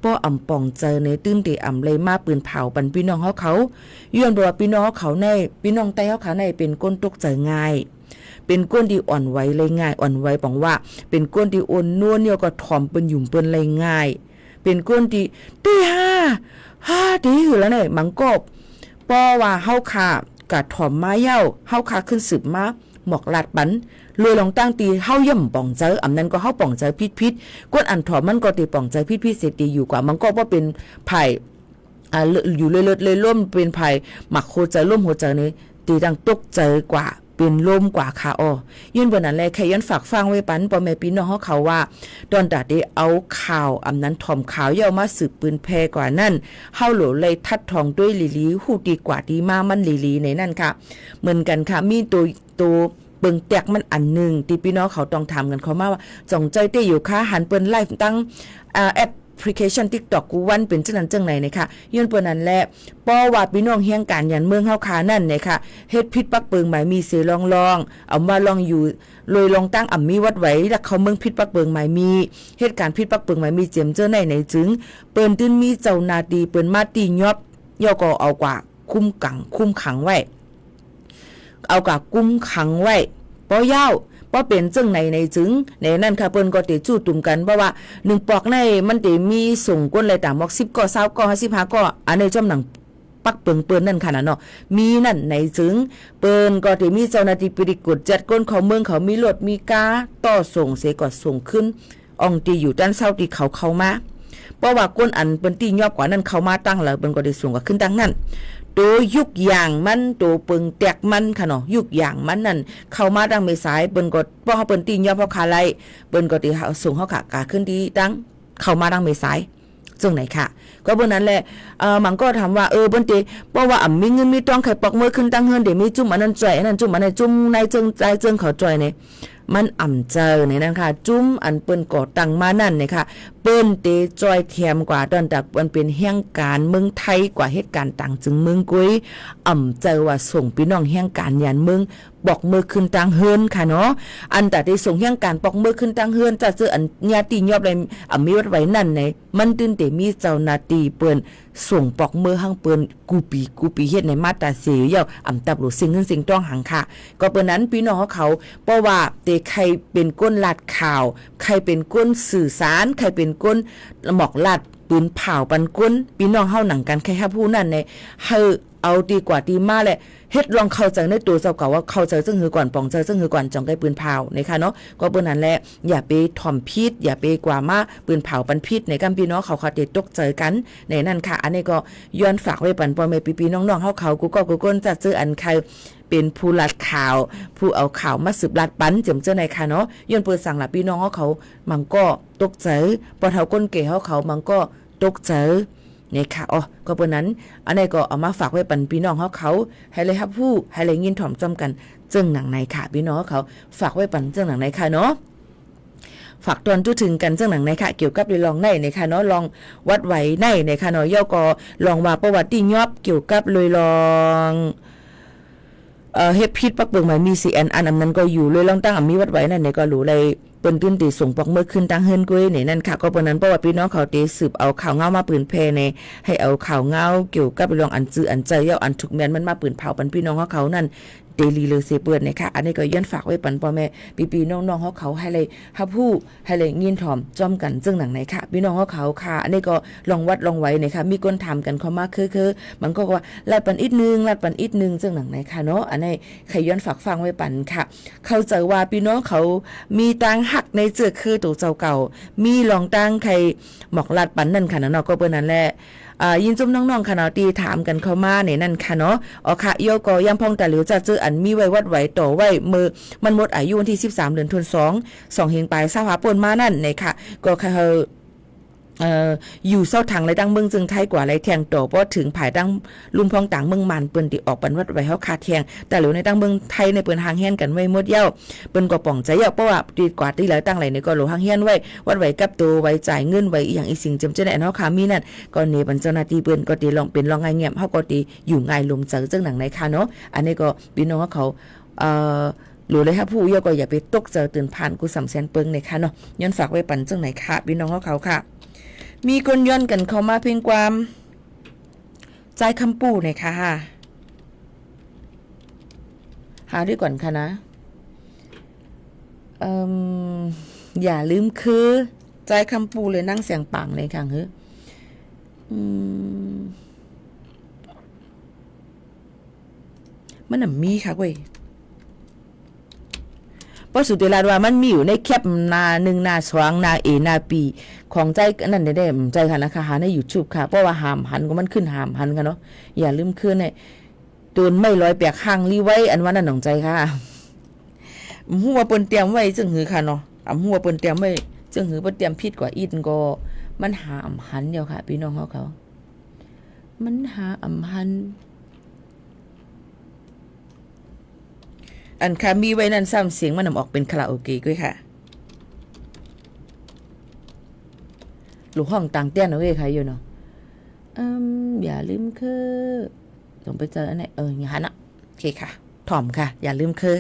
ป้ออ่ำป่องเจอในตื้นตีอ่ำเลยมาปืนเผาปันพี่น้องเขาย้อนบอกว่าพี่น้องเขาในพี่น้องใต้เขาในเป็นก้นตกใจง่ายเป็นก้นที่อ่อนไหวเลยง่ายอ่อนไหวปองว่าเป็นก้นที่อ่อนนวลเนี่ยก็ถ่อมเปิ้นหยุ่มเปิ้นเลยง่ายเป็นก้นที่ตี5ตีอยู่แล้วเนี่ยมังกบป้อว่าเฮาค่ะกะถ่อมมาเย้าเฮาค่ะขึ้นสืบมาหมอกลาดบันเลยลองตั้งตีเฮาย่ำป่องเจออำนั้นก็เฮาป่องเจอพิษก้นอันถ่อมมันก็ตีป่องเจอพิษเสตีอยู่กว่ามันก็ว่าเป็นไผ่อยู่เลยร่วมเป็นไผ่หมักโคใจร่วมหัวใจนี้ตีดังตกใจกว่าเป็นลมกว่าค่ะอ้อยื่นบนนั้นแลแค่ย้อนฝากฟังไว้ปันพ่อแม่พี่น้องเขาว่าตอนดาได้เอาข่าวอำนั้นถ่อมข่าวเย้ามาสืบปืนแพกว่านั่นเฮาโหลเลยทัดทองด้วยลีฮู้ดีกว่าดีมามันลีในนั่นค่ะเหมือนกันค่ะมีตัวเบิ่งแตกมันอันนึงที่พี่น้องเขาต้องถามกันเขามาว่าจ่องใจเต้อยู่ค่ะหันเปิ้นไลฟ์ตั้งแอปพลิเคชัน TikTok กูวันเป็นจังนั้นจังไหนนะคะย้อนเปิ้นนั้นแหละป้อว่าพี่น้องเฮียงการยันเมืองเฮาคานั่นนะคะเฮ็ดพิษปักเปิงหมายมีเสลองเอามาลองอยู่เลยลองตั้งอ่ำมีวัดไว้แล้วเขาเมืองพิษปักเปิงหมายมีเหตุการณ์พิษปักเปิงหมายมีเจียมเจอในจึงเปิ้นตื้นมีเจ้านาดีเปิ้นมาตียอบย่อก็เอากว่าคุมขังไว้เอากว่ากุมขังไว้ป้อยาวป้อเป็นจังในจึงในนั่นค่ะเปิ้นก็ติจู้ตุ่มกันเพราะว่า1ปอกในมันติมีส่งก้นอะไรต่างบอก10ก็20ก็55ก็อันในจอมหนังปักเปิ้นนั่นค่ะน่ะเนาะมีนั่นในจึงเปิ้นก็ติมีเจ้าหน้าที่ปฏิกฎจัดก้นเขาเมืองเขามีรถมีกาต่อส่งเสก็ส่งขึ้นอ่องตีอยู่ด้านเซาที่เขามาเพราะว่าก้นอันเปิ้นตียอบกว่านั้นเขามาตั้งแล้วเปิ้นก็ได้ส่งก็ขึ้นตั้งนั้นตัวยุกอย่างมันตัวเปิงแตกมันค่ะเนาะยุกอย่างมันนั่นเข้ามาดังไม่สายเปิ้นก็บ่เฮาเปิ้นตีนยอมเฮาคาไลเปิ้นก็สิส่งเฮากะกาขึ้นที่ดังเข้ามาดังไม่สายจังไหนค่ะก็เบิ่นนั้นแหละมันก็ถามว่าเบิ่นติเพราะว่ามีเงินมีต้องไข่ปอกมือขึ้นตั้งเฮือนเดี๋ยวมีจุ่มอันนั้นจ่อยอันนั้นจุ่มอันนั้นจุ่มในจึงใจจึงเขาจ่อยนี่ มันอ่ำเจอเนี่ยนะคะจุ้มอันเปิ้นก่อตั้งมานั่นนะคะเปิ้นเตจอยแถมกว่าตอนดักมันเป็นแห่งการเมืองไทยกว่าเหตุการณ์ต่างจึงเมืองกุ้ยอ่ำเจอว่าส่งพี่น้องแห่งการยันเมืองบอกมือขึ้นตังเฮินค่ะเนาะอันแต่ที่ส่งแห่งการปอกมือขึ้นตังเฮินจะซื้ออันญาติยอบเลยมีวัดไว้นั่นในมันตื่นเตมีเจ้านาตีเปิ้นส่งปอกมือห้างเปิ้นกูปีเฮ็ดในมาตรา4ยาวตับหลุสิ่งเงินสิ่งต้องหังค่ะก็เปิ้นนั้นพี่น้องเขาเพราะว่าเตใครเป็นก้นลาดข่าวใครเป็นก้นสื่อสารใครเป็นก้นหมอกลาดปืนเผาปันก้นพี่น้องเฮาหนังกันใครหาผู้นั่นในเฮาเอาดีกว่าดีมาแหละเฮ็ดลองเข้าใจในตัวเจ้าเก่าว่าเข้าใจซึ่งหือก่อนปองใจซึ่งหือก่อนจองไก่ปืนเผานะคะเนาะก็เปิ้นนั้นแหละอย่าไปถ่อมพิษอย่าไปกว่ามาปืนเผาปันพิษในกันพี่น้องเขาติดตกใจกันในนั่นค่ะอันนี้ก็ย้อนฝากไว้ปันพ่อแม่พี่น้องๆเฮาเขากูก็กูก้นจะซื้ออันใครเป็นผู้ลัดข่าวผู้เอาข่าวมาสืบลัดปันเจิมเจ้าในค่ะเนาะย้อนเปิดสั่งละพี่น้องเขามันก็ตกใจปอเฒ่าก้นเก๋เขามันก็ตกใจนี่ค่ะอ๋อก็เปิ้นนั้นอันนี้ก็เอามาฝากไว้ปันพี่น้องเขาให้เลยครับผู้ให้เลยยินถ่อมจำกันเจิงหนังในค่ะพี่น้องเขาฝากไว้ปันเจิงหนังในค่ะเนาะฝากตอนจุดถึงกันเจิงหนังในค่ะเกี่ยวกับลองในค่ะเนาะลองวัดไหวในค่ะเนาะย่อก็ลองว่าประวัติยอบเกี่ยวกับเลยลองเฮ็ดพิษปักเบิ่งหมายมี CN อันนั้นก็อยู่เลยลองตั้งมีวัดไหวนั่นเนี่ยก็รู้เลยเปิ้นตื้นตีส่งปอกมือขึ้นตั้งเฮิรนกุ้ยนี่นั่นค่ะก็เปิ้นนั้นเพราะว่าพี่น้องเขาตีสืบเอาข่าวเงามาปืนเพในให้เอาข่าวเงาเกี่ยวกับเรื่องอันจื้ออันใจเย้าอันทุกแม่นมันมาปืนเผาปันพี่น้องเขานั่นเดลีเลยเสเปิ้นนะคะอันนี้ก็ย้อนฝากไว้ปันพ่อแม่พี่น้องๆเขาให้เลยฮับผู้ให้เลยยินถ่อมจ้อมกันจึงหนังไหนค่ะพี่น้องเขาค่ะอันนี้ก็ลองวัดลองไว้นะคะมีคนถามกันเข้ามาคือมันก็ว่าลาดปันอีกนึงจึงหนังไหนค่ะเนาะอันนี้ใครย้อนฝากฟังไว้ปันค่ะเข้าใจว่าพี่น้องเขามีตังหักในเจือคือตัวเจ้าเก่ามีลองตั้งใครหมอกลาดปันนั่นค่ะเนาะก็เปิ้นนั่นแหละยินจุ่มน้องๆค่ะเนาะตีถามกันเข้ามาในนั่นค่ะเนาะอ๋อค่ะโยก็ยังพองแต่เหลียวจะเจออันมีไว้วัดไว้ต่อไว้มือมันหมดอายุวันที่13เดือนธันวาคม2เฮงปลายซาหาป่นมานั่นในค่ะก็ค่ะอยู่เศร้าทางไรดังเมืองจึงไทยกว่าไรแทงต่อเพราะถึงภายดังลุ่มพองต่างเมืองมันเปิ้นติออกปันวัดไว้เฮาคาแทงแต่เหลียวในดังเมืองไทยในเปิ้นหางเฮียนกันไว้หมดเย้าเปิ้นก็ป่องใจเย้าเพราะว่าดีกว่าที่แล้วตั้งไหลในก็โหลหางเฮียนไว้วัดไว้กับตัวไว้จ่ายเงินไว้อีหยังอีสิ่งจำเจาเฮาคามีนั่นก็นี่บรรเจ้าหน้าที่เปิ้นก็ติลองเป็นลองง่ายเงียบเฮาก็ติอยู่ง่ายลมเจอจังหนังในค่ะเนาะอันนี้ก็พี่น้องเขาหรือเลยครับผู้ย่อก็อย่าไปตกเจอตื่นผ่านกูสำแสนเปิงในค่ะเนาะย้อนฝากไว้ปันจังไหนค่ะพี่น้องเขาค่ะมีคนย้อนกันเข้ามาเพียงความใจคำปู่หน่อยค่ะหาด้วยก่อนค่ะนะอย่าลืมคือใจคำปู่เลยนั่งเสียงปังเลยค่ะเฮ้ยมันน่ะมีค่ะเว้ยเพราะสุดเวลาว่ามันมีอยู่ในแคปนา1นา2นาเอนาปีของใจนั่นได้ใจค่ะนะคะหาใน YouTube ค่ะเพราะว่าหามหันก็มันขึ้นหามหันค่ะเนาะอย่าลืมคืนเนี่ยตูนไม่ร้อยแปกหางลีไว้อันว่านั่นของใจค่ะหัวเปิ้นเตรียมไว้จึงหือค่ะเนาะหัวเปิ้นเตรียมไว้จึงหือเปิ้นเตรียมผิดกว่าอีกก็มันหามหันเดียวค่ะพี่น้องเขามันหาหันอันค่ะมีไว้นั่นซ้ำเสียงมันนำออกเป็นคาราโอเกะด้วยค่ะลูกห้องต่างเตี้ยนเอาไว้ค่ะอยู่เนาะอย่าลืมคือลงไปเจออันไหนอย่างนั้นอ่ะโอเคค่ะถ่อมค่ะอย่าลืมคือ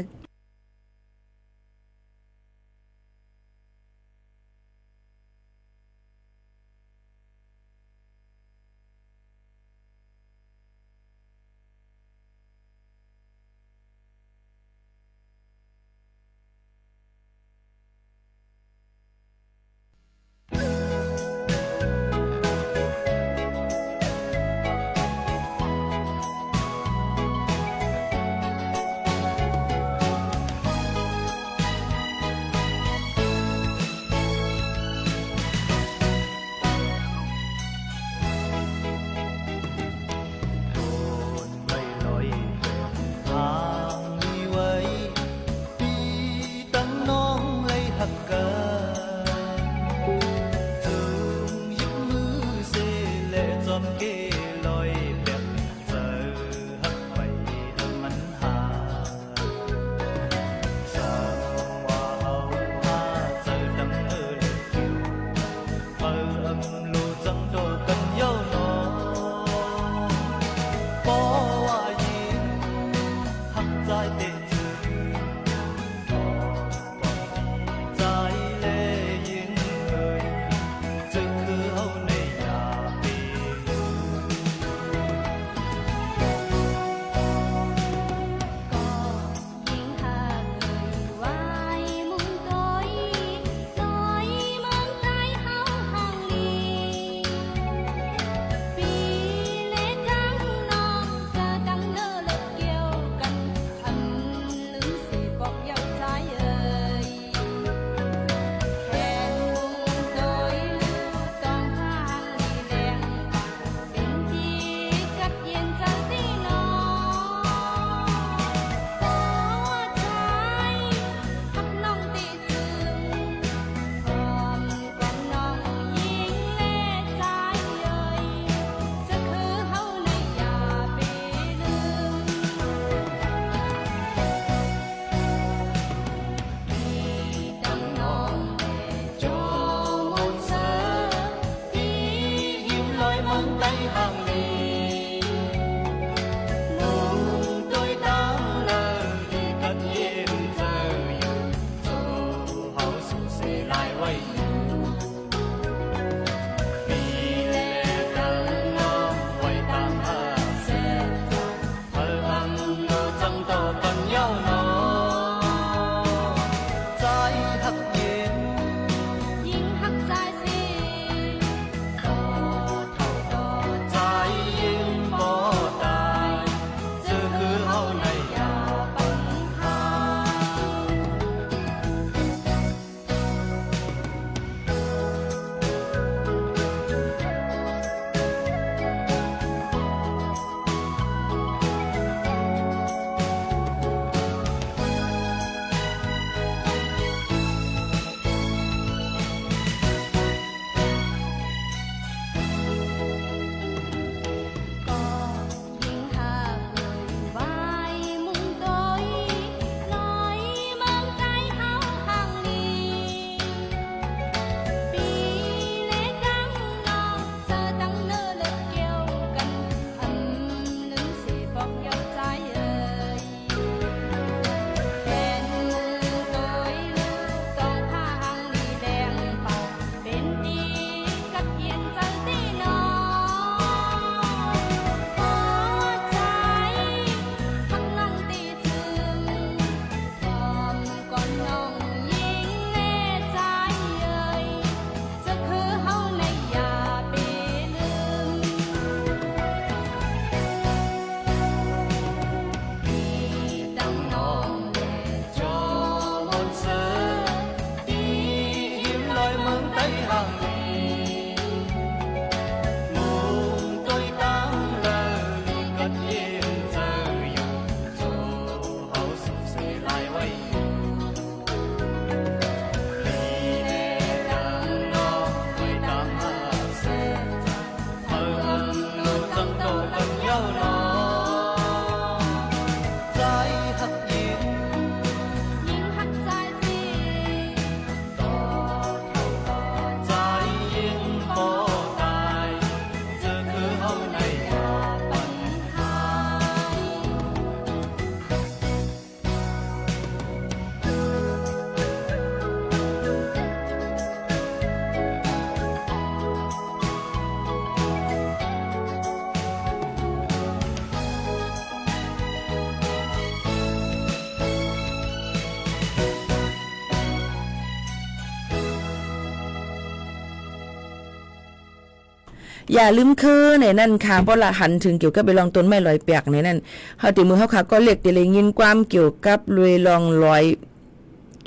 อย่าลืมคือในนั่นค่ะเพราะละหันถึงเกี่ยวกับไปลองต้นไม้ลอยเปียกในนั่นเฮาติมือเฮาค่ะก็เรียกได้เลยยินความเกี่ยวกับรวยลองลอย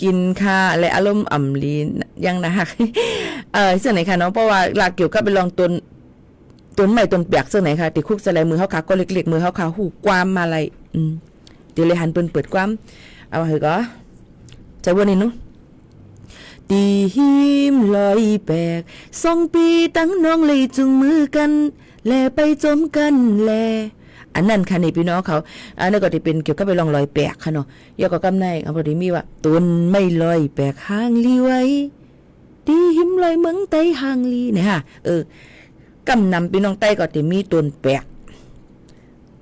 กินค่ะและอารมณ์อ่ำลียังนะฮะซึ่งไหนค่ะเนาะเพราะว่าหลักเกี่ยวกับไปลองต้นไม้ต้นเปียกซึ่งไหนค่ะติคุกสลายมือเฮาค่ะก็เล็กๆมือเฮาค่ะหูความมาอะไรเดี๋ยวเลยหันเปิ้นเปิดความเอาเหรอก็ใจว่านี่เนาะตีหิมลอยแปลก2 ปีตั้งน้องเลยจุงมือกันแลไปจมกันแลอันนั้นค่ะนี่พี่น้องเขาอันนั้นก็จะเป็นเกี่ยวกับไปลองลอยแปลกค่ะเนาะยกกับกำในเอาพอดีมีว่าต้นไม่ลอยแปลกห่างลีไว้ตีหิมลอยเมืองไต้ห่างลีเนี่ยฮะกำนำพี่น้องไต้ก็จะมีต้นแปลก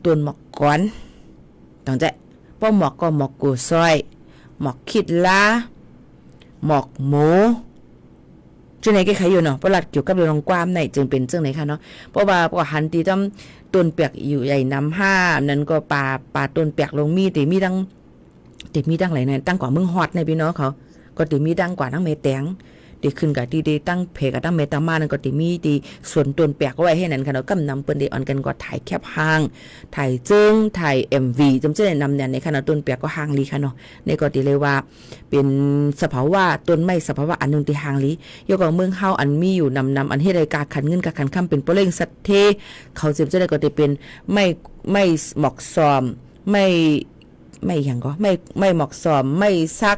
ต้นหมอกก้อนตั้งใจป้อหมอกก็หมอกกูซอยหมอกคิดลาหมอกหมูจังไหนก็ใครอยู่เนาะประหลัดเกี่ยวกับเรื่องความในจึงเป็นจังไหนคะเนาะเพราะว่าพอหันตีต้นเปียกอยู่ใหญ่น้ำห้านั้นก็ป่าต้นเปียกลงมีแต่มีดังไหลนั่นตั้งกว่าเมืองฮอดในพี่น้องเขาก็ติมีดังกว่าทั้งเมแตงดีขึ้นกับดีตั้งเพกับตั้งเมตามานั่นก็ติมีดีส่วนต้นเปียกไว้ให้นั่นค่ะเนาะกำนำเปิ้นได้ออนกันก็ถ่ายแคบห่างถ่ายจึงถ่าย MV จำจะได้นำเนี่ยในขณะต้นเปียกก็ห่างลีค่ะเนาะในก็ติเลยว่าเป็นสภาวะต้นไม้สภาวะอันนึงที่ห่างลียกของเมืองเฮาอันมีอยู่นำอันเฮ็ดให้การขันเงินการขันค่ำเป็นโปเร่งสัตเทเขาจำจะได้ก็ติเป็นไม่หมอกซอมไม่อย่างก็ไม่หมอกซอมไม่ซัก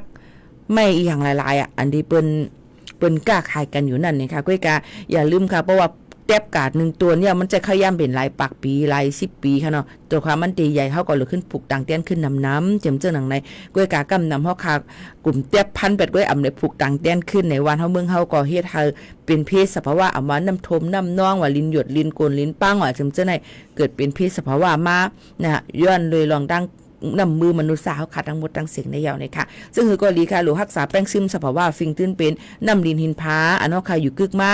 ไม่อย่างหลายๆอันที่เปิ้นกล้าขายกันอยู่นั่นนี่ค่ะก้อยกาอย่าลืมค่ะเพราะว่าแตบกาด1ตัวเนี่ยมันจะขย่ำเป็นหลายปักปีหลาย10ปีค่ะเนาะตัวความมันตีใหญ่เฮาก็เลยขึ้นผูกต่างเตี้ยนขึ้นน้ำเจิมเจ้าหนังในก้อยกากำนำเฮาค่ะกลุ่มแตบพันเป็ดก้อยอำในผูกต่างเตี้ยนขึ้นในวันเฮาเมืองเฮาก็เฮ็ดให้เป็นเพศสภาวะอำว่าน้ำทมน้ำนองว่าลิ้นหยดลิ้นโกนลิ้นปังว่าเจิมเจ้าในเกิดเป็นเพศสภาวะมานะฮะย้อนเลยลองดังนำมือมนุษย์สาวขาดทั้งหมดทั้งเสียงในยาวเลยค่ะซึ่งคือก็ลีค่ะหรือรักษาแป้งซึมสภาวะฟิงตื้นเป็นน้ำลินหินพ้าอันนั้นค่ะอยู่กึกมา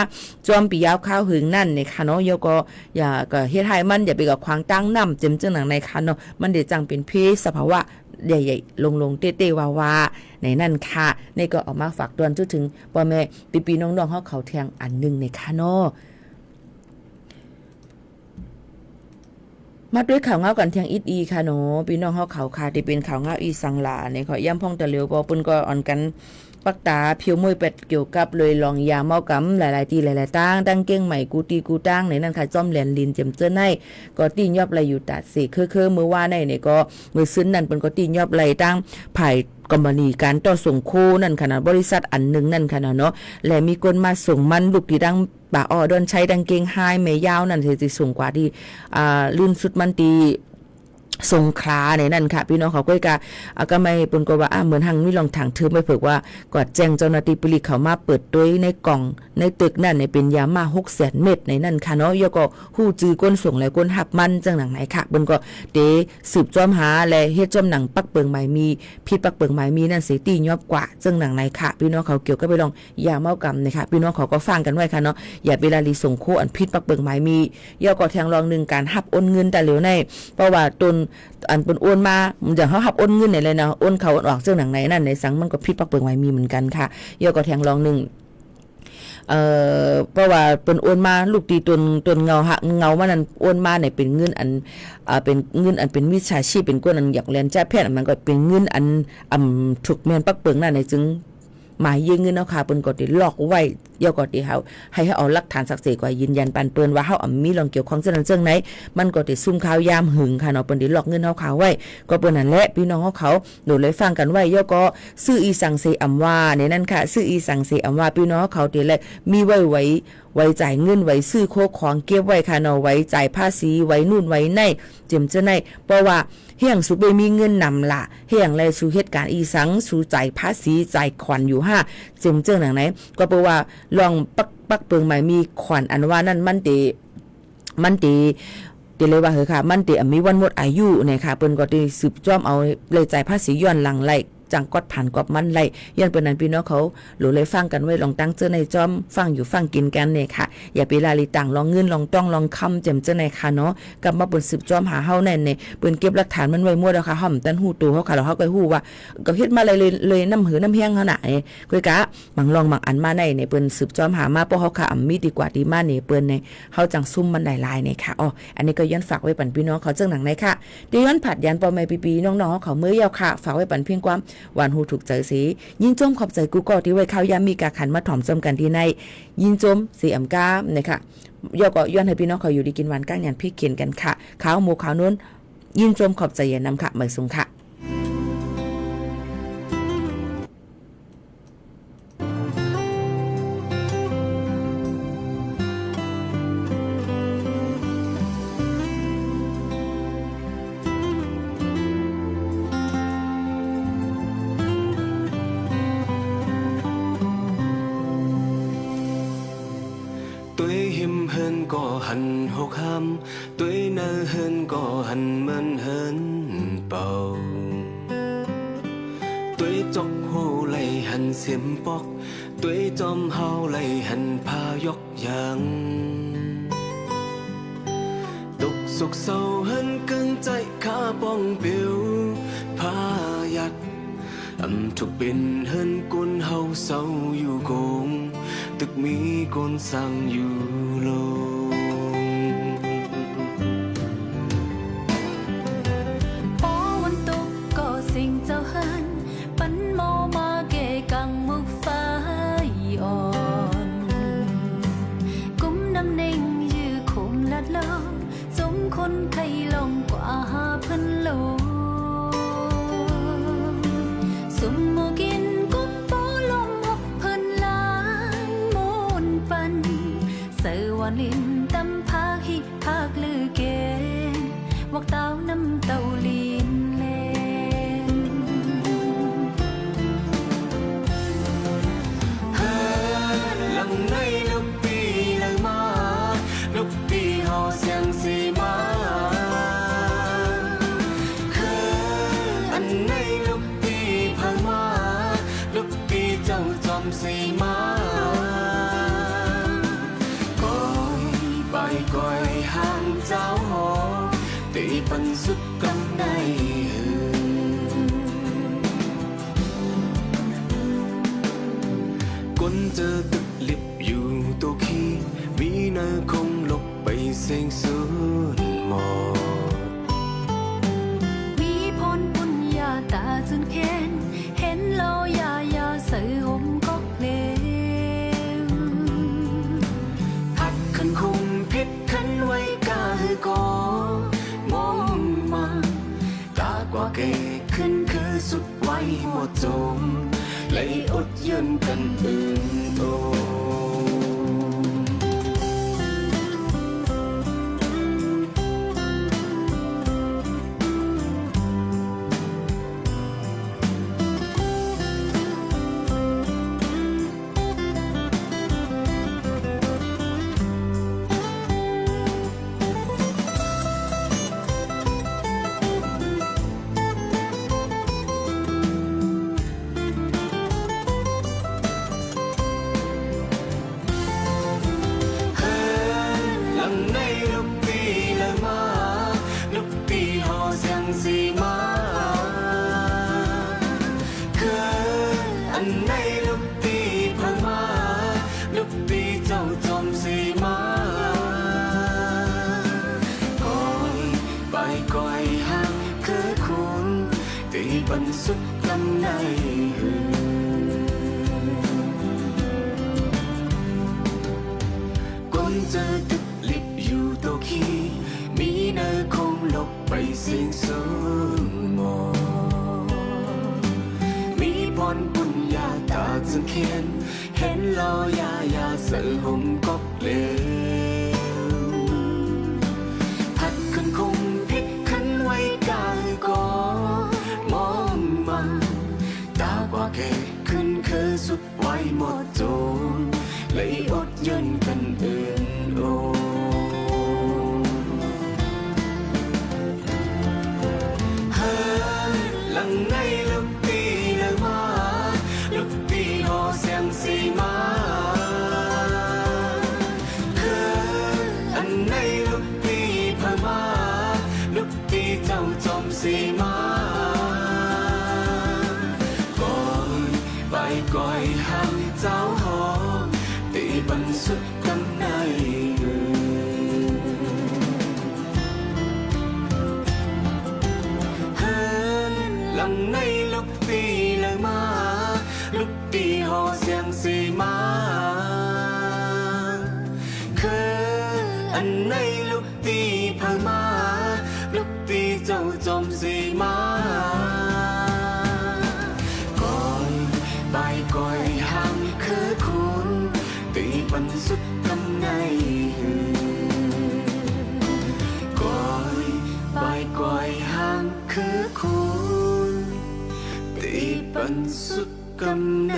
จอมปียาวข้าวหึงนั่นในค่ะเนาะโยก็อย่าก็เฮ็ดให้มันอย่าไปกับควางตั้งน้ำเจ็มจังหนังในค่ะเนาะมันเดี๋ยวจังเป็นเพศสภาวะใหญ่ๆลงเต้ๆวาในนั่นค่ะนี่ก็ออกมาฝากเตือนถึงพ่อแม่ปีๆน้องๆเขาเทียงอันนึงในค่ะเนาะมาด้วยข่าวเงากันเทียงอีค่ะเนาะพี่น้องเฮาเขาค่ะที่เป็นข่าวเงาอีสังหลาเนี่ยขอย่ำพ่องตะเหลียวบ่เปิ้นก็อ่อนกันปักตาเพียวมวยเป็ดเกี่ยวกับเลยลองยาเมากำหลายๆที่หลายๆตั้งดังเก้งใหม่กูตีกูตั้งในนั้นค่ะจ้อมแหลนลินเจิมเจ้าในก็ตียอบไหลอยู่ตัดสิคือเมื่อว่าในเนี่ยก็มื้อซึ้นนั่นเปิ้นก็ตียอบไหลตั้งไผ่กรรมนีการต่อส่งโคนั่นขนาดบริษัทอันนึงนั่นขนาดเนาะและมีคนมาส่งมันลูกที่ดังป่าอ้อดอนใช้ดังเกงไฮแม่ยาวนั่นสิสูงกว่าที่ลื่นสุดมันตีสงขลาในนั่นค่ะพี่น้องเขาก็ไม่ปนก็ว่าเหมือนหังมีลองถังเธอไม่เผิกว่ากอดแจ้งเจ้าหน้าที่ปลีเขามาเปิดด้วยในกล่องในตึกนั่นในเป็นยามา600,000 เม็ดในนั่นค่ะเนาะยก็ฮู้จื้อก้นส่งและก้นหับมันจังหนังไหนค่ะบนก็เดสืบจอมหาและเฮ็ดจอมหนังปักเปิงหมายมีพิษปักเปิงหมายมีนั่นสิตียอบกว่าจังหนังไหนค่ะพี่น้องเขาเกี่ยวกับไปลองยาเมากำนะคะพี่น้องเขาก็ฟังกันไว้ค่ะเนาะอย่าเวลาลีส่งโคอันพิษปักเปิงหมายมียก็แทงรองนึงการหับโอนเงินแต่เหลียวในเพราะว่าตนอันเป็นโอนมาอย่างเขาหับโอนเงินไหนเลยเนาะโอนเขาออกเจ้าหนังไหนนั่นในสังมันก็พิษปักเปิงไว้มีเหมือนกันค่ะยก็แทงรองหนึ่งเพราะว่าเป็นโอนมาลูกตีตนเงามันนั่นโอนมาเนี่ยเป็นเงินอันเป็นเงินอันเป็นมิจฉาชีพเป็นก้นอันอยากเรียนแจ้แพทย์มันก็เป็นเงินอันถูกแมนปักเปิงนั่นในจึงหมายยืมเงินเอาค่ะเปิ้นก็ได้ลอกไว้เยาก็ได้เฮาให้เอาหลักฐานศักดิ์สิทธิ์กว่ายืนยันปันเปิ้นว่าเฮามีลองเกี่ยวข้องจังนั้นจังไหนมันก็ได้ซุ่มข่าวยามหึงค่ะเนาะเปิ้นได้ลอกเงินเฮาไว้ก็เปิ้นนั่นแหละพี่น้องเขาโดดเลยฟังกันไว้เยาก็ซื้ออีสังเสอำว่าในนั้นค่ะซื้ออีสังเสอำว่าพี่น้องเขาได้แลมีไว้จ่ายเงินไว้ซื้อโคของเก็บไว้ค่ะเนาะไว้จ่ายภาษีไว้นู่นไว้ในเจ็มจะในเพราะว่าเฮียงสุไปมีเงินนำล่ะเฮียงแลสู่เหตุการณ์อีสังสู่จ่ายภาษีจ่ายขวัญอยู่เจ็มเจ้าหนังไหนก็เพราะว่าลองปักเปิงใหม่มีขวัญอันว่านั่นมันตีเลยว่าเหรอค่ะมันตีมีวันหมดอายุเนี่ยค่ะเปิ้นก็ได้สืบจ้อมเอาเลยจ่ายภาษีย้อนหลังไหล จังกอดผ่านกอบมันไหลย้อนเปิ้นนั้นพี่น้องเขาหรือเลยฟังกันไว้ลองตั้งเจอในจอมฟังอยู่ฟังกินกันเนี่ยค่ะอย่าไปลาลีต่างลองเงินลองต้องลองคำแจ่มเจอในค่ะเนาะกลับมาบนสืบจอมหาเฮาแน่นเนี่ยเปิ้นเก็บหลักฐานมันไว้มั่วแล้วค่ะห่อมตันหูตูเฮาค่ะแล้วเฮาก็ฮู้ว่าก็เฮ็ดมาเลยน้ำหือน้ำแห้งเฮาน่ะก้อยกะบางลองบางอันมาในเนี่ยเปิ้นสืบจอมหามาเพราะเฮาค่ะมีดีกว่าดีมาเนี่ยเปิ้นเนี่ยเฮาจังซุ่มมันหลายๆเนี่ยค่ะอ๋ออันนี้ก็ย้อนฝากไว้ปันพี่น้องเขาเจังหนังในค่ะเดี๋ยวย้อนผัดยันปอแม่ปีๆน้องๆเขามื้อยาวค่ะฝากไว้ปันเพียงความหวานหูถูกใจสียิ่งจมขอบใจกูก็ที่ไว้ข้าวยามมีกาขันมาถ่อมจมกันที่ในยิ่งจมสีอำกานะคะย่อก็ย้อนให้พี่น้องเขาอยู่ดีกินหวานก้างยันพี่เขียนกันค่ะข้าวหมูข้าวนู้นยิ่งจมขอบใจอย่านำค่ะเหมยสูงค่ะhành hộc ham tuổi nơ hơn có hành mơn hơn bầu tuổi chọc hồ lầy hành xiêm bọc tuổi chom hao lầy hành pha dọc yang tục sục sâu hơn cơn chạy khá bong biểu pha yat âm thuộc bên hơn cuốn hao sâu yêu cùng tức mi con sang yêu lâuคนไข้ลงกว่าพันโลสมโมกินกุ๊บโปลงหกพันล้านมูนปันเสวาลินตำพาฮิภาคลือเกณฑ์วักเต้าน้ำเต้าลีนเลนเฮ้หลังในลูกปีเลยมาลูกปีหอเสียงสีมาสีมาก้อยใบก้อยห่างเจ้าหอตีปันสุดกันได้ก้นเจอตึกลิบอยู่ตัวขี้มีเนื้อคงหลบไปเสียงสูญหมดมีพรปุญญาตาจนเข็นเห็นเรายาใส่หมก็มองมาตากว่าเกขึ้นคือสุดไว้หมดจมเลยอดยืนกันอื่นโตปันสุดลำในก้นเจอตึกลิบอยู่ตัวขี้มีเนื้อคงหลบไปเสียงสูญหมดมีพรปุญญาตาจึงเขียนเห็นลอยาเสือห่มกบเลพัดขึ้นคงพิษขันไว้กายก่อตากว่าเกขึ้นคือสุดไว้หมดโจนเลยอดยืนกันอื่นโอเฮ้หลังในลูกปีเลย สุดกำไนเฮินหลังในลูกตีเลยมาลูกตีหอเสียงสีมาคืออันในลูกตีพามาลูกตีเจ้าจอมสีมาก่อยบายก่อยห่างคือคุณตีปันสุดกำไนก่อยบายก่อยห่างคือคุณตีปันสุดกำไน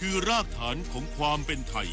คือรากฐานของความเป็นไทย